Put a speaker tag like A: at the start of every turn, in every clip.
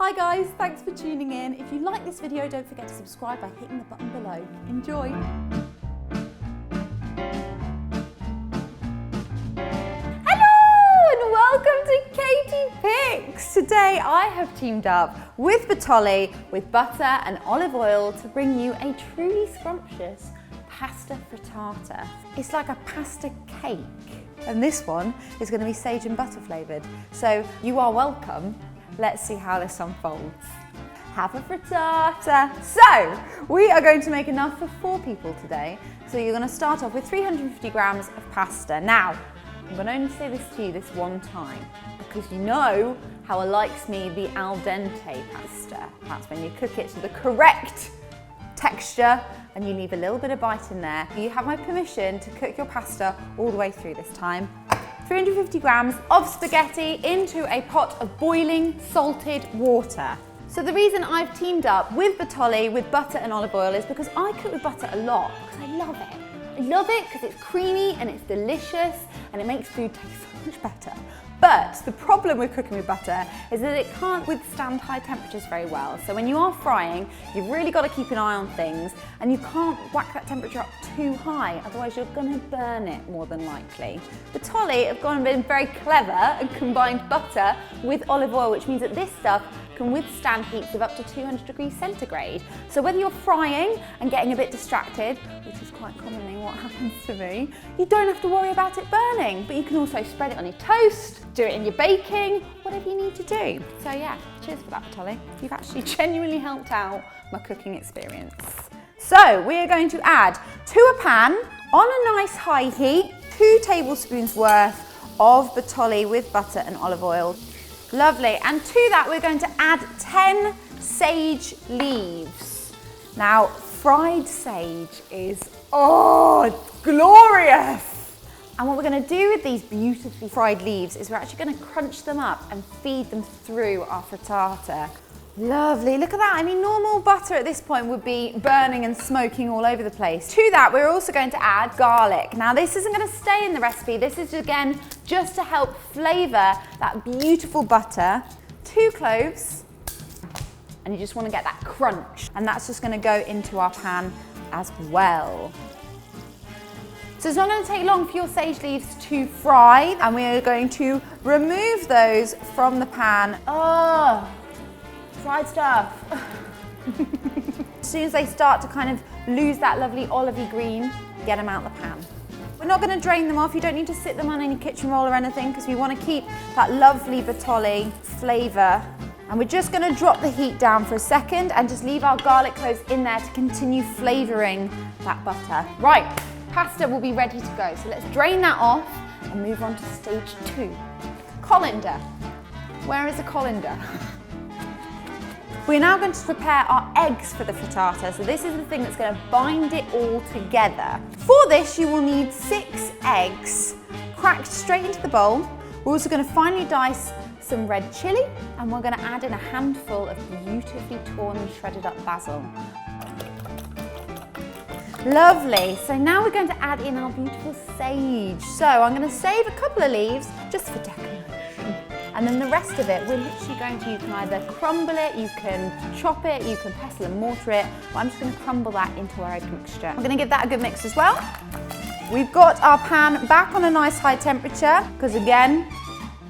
A: Hi guys, thanks for tuning in. If you like this video, don't forget to subscribe by hitting the button below. Enjoy. Hello and welcome to Katie.Pix. Today I have teamed up with Bertolli with butter and olive oil to bring you a truly scrumptious pasta frittata. It's like a pasta cake. And this one is going to be sage and butter flavoured. So you are welcome. Let's see how this unfolds. Have a frittata. So we are going to make enough for 4 people today. So you're going to start off with 350 grams of pasta. Now, I'm going to only say this to you this one time because you know how it likes me the al dente pasta. That's when you cook it to the correct texture and you leave a little bit of bite in there. You have my permission to cook your pasta all the way through this time. 350 grams of spaghetti into a pot of boiling salted water. So the reason I've teamed up with Bertolli with butter and olive oil is because I cook with butter a lot because I love it. I love it because it's creamy and it's delicious and it makes food taste so much better. But the problem with cooking with butter is that it can't withstand high temperatures very well. So when you are frying, you've really got to keep an eye on things and you can't whack that temperature up too high, otherwise you're going to burn it more than likely. Bertolli have gone and been very clever and combined butter with olive oil, which means that this stuff can withstand heats of up to 200 degrees centigrade. So whether you're frying and getting a bit distracted, which is quite commonly what happens to me, you don't have to worry about it burning, but you can also spread it on your toast, do it in your baking, whatever you need to do. So yeah, cheers for that, Bertolli. You've actually genuinely helped out my cooking experience. So we are going to add to a pan on a nice high heat, 2 tablespoons worth of Bertolli with butter and olive oil. Lovely, and to that we're going to add 10 sage leaves. Now, fried sage is, it's glorious! And what we're going to do with these beautifully fried leaves is we're actually going to crunch them up and feed them through our frittata. Lovely, look at that. I mean, normal butter at this point would be burning and smoking all over the place. To that, we're also going to add garlic. Now, this isn't going to stay in the recipe. This is, again, just to help flavour that beautiful butter. 2 cloves, and you just want to get that crunch. And that's just going to go into our pan as well. So it's not going to take long for your sage leaves to fry, and we're going to remove those from the pan. Fried stuff. As soon as they start to kind of lose that lovely olivey green, get them out the pan. We're not going to drain them off. You don't need to sit them on any kitchen roll or anything because we want to keep that lovely Bertolli flavour. And we're just going to drop the heat down for a second and just leave our garlic cloves in there to continue flavouring that butter. Right, pasta will be ready to go. So let's drain that off and move on to stage 2. Colander. Where is a colander? We're now going to prepare our eggs for the frittata. So this is the thing that's going to bind it all together. For this, you will need 6 eggs cracked straight into the bowl. We're also going to finely dice some red chilli, and we're going to add in a handful of beautifully torn and shredded up basil. Lovely. So now we're going to add in our beautiful sage. So I'm going to save a couple of leaves just for decoration. And then the rest of it, we're literally going to, you can either crumble it, you can chop it, you can pestle and mortar it. But I'm just going to crumble that into our egg mixture. I'm going to give that a good mix as well. We've got our pan back on a nice high temperature, because again,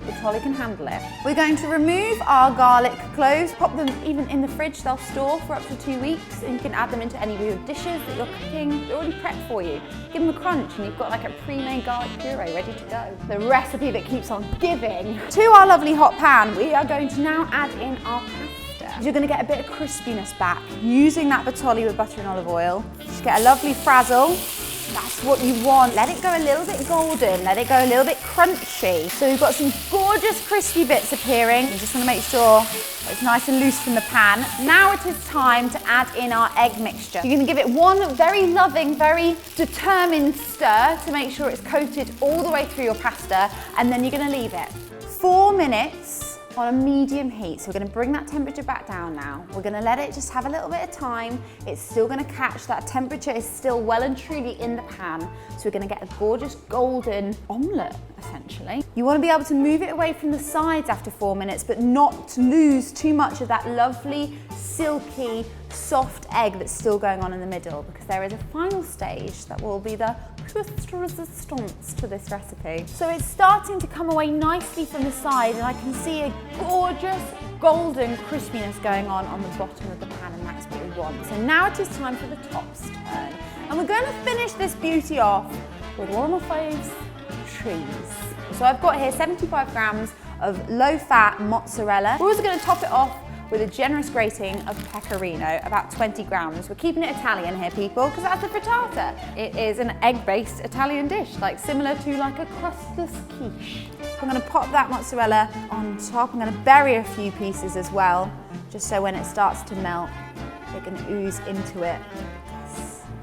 A: Bertolli can handle it. We're going to remove our garlic cloves, pop them even in the fridge. They'll store for up to 2 weeks, and you can add them into any of your dishes that you're cooking. They're already prepped for you. Give them a crunch and you've got like a pre-made garlic puree ready to go. The recipe that keeps on giving. To our lovely hot pan, we are going to now add in our pasta. You're going to get a bit of crispiness back using that Bertolli with butter and olive oil. Just get a lovely frazzle. That's what you want. Let it go a little bit golden. Let it go a little bit crunchy. So we've got some gorgeous crispy bits appearing. You just want to make sure it's nice and loose from the pan. Now it is time to add in our egg mixture. You're going to give it one very loving, very determined stir to make sure it's coated all the way through your pasta, and then you're going to leave it 4 minutes on a medium heat. So we're gonna bring that temperature back down now. We're gonna let it just have a little bit of time. It's still gonna catch, that temperature is still well and truly in the pan. So we're gonna get a gorgeous golden omelette, essentially. You wanna be able to move it away from the sides after 4 minutes, but not to lose too much of that lovely, silky, soft egg that's still going on in the middle, because there is a final stage that will be the resistance to this recipe. So it's starting to come away nicely from the side, and I can see a gorgeous golden crispiness going on the bottom of the pan, and that's what we want. So now it is time for the tops turn. And we're going to finish this beauty off with one of my faves, cheese. So I've got here 75 grams of low-fat mozzarella. We're also going to top it off with a generous grating of pecorino, about 20 grams. We're keeping it Italian here, people, because that's a frittata. It is an egg-based Italian dish, like similar to like a crustless quiche. I'm gonna pop that mozzarella on top. I'm gonna bury a few pieces as well, just so when it starts to melt, it can ooze into it.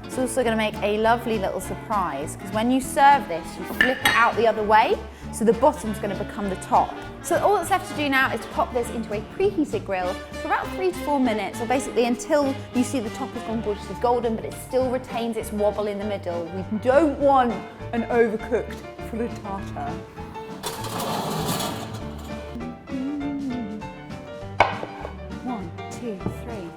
A: It's also gonna make a lovely little surprise, because when you serve this, you flip it out the other way, so the bottom's gonna become the top. So all that's left to do now is to pop this into a preheated grill for about 3 to 4 minutes, or basically until you see the top has gone gorgeously golden, but it still retains its wobble in the middle. We don't want an overcooked frittata. One, two, three.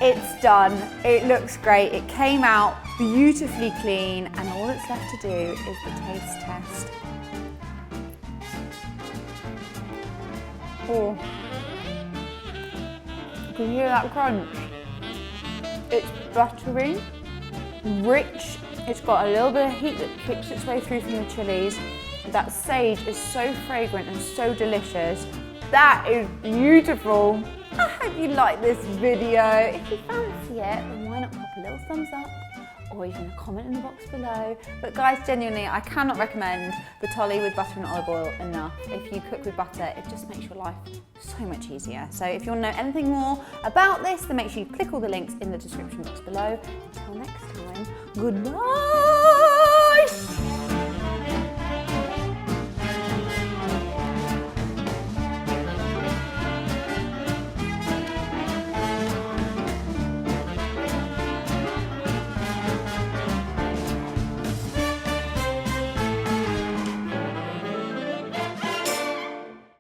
A: It's done, it looks great, it came out beautifully clean, and all that's left to do is the taste test. Oh, can you hear that crunch? It's buttery, rich, it's got a little bit of heat that kicks its way through from the chilies. That sage is so fragrant and so delicious. That is beautiful. I hope you like this video. If you fancy it, then why not pop a little thumbs up, or even a comment in the box below. But guys, genuinely, I cannot recommend Bertolli with butter and olive oil enough. If you cook with butter, it just makes your life so much easier. So if you want to know anything more about this, then make sure you click all the links in the description box below. Until next time, goodbye.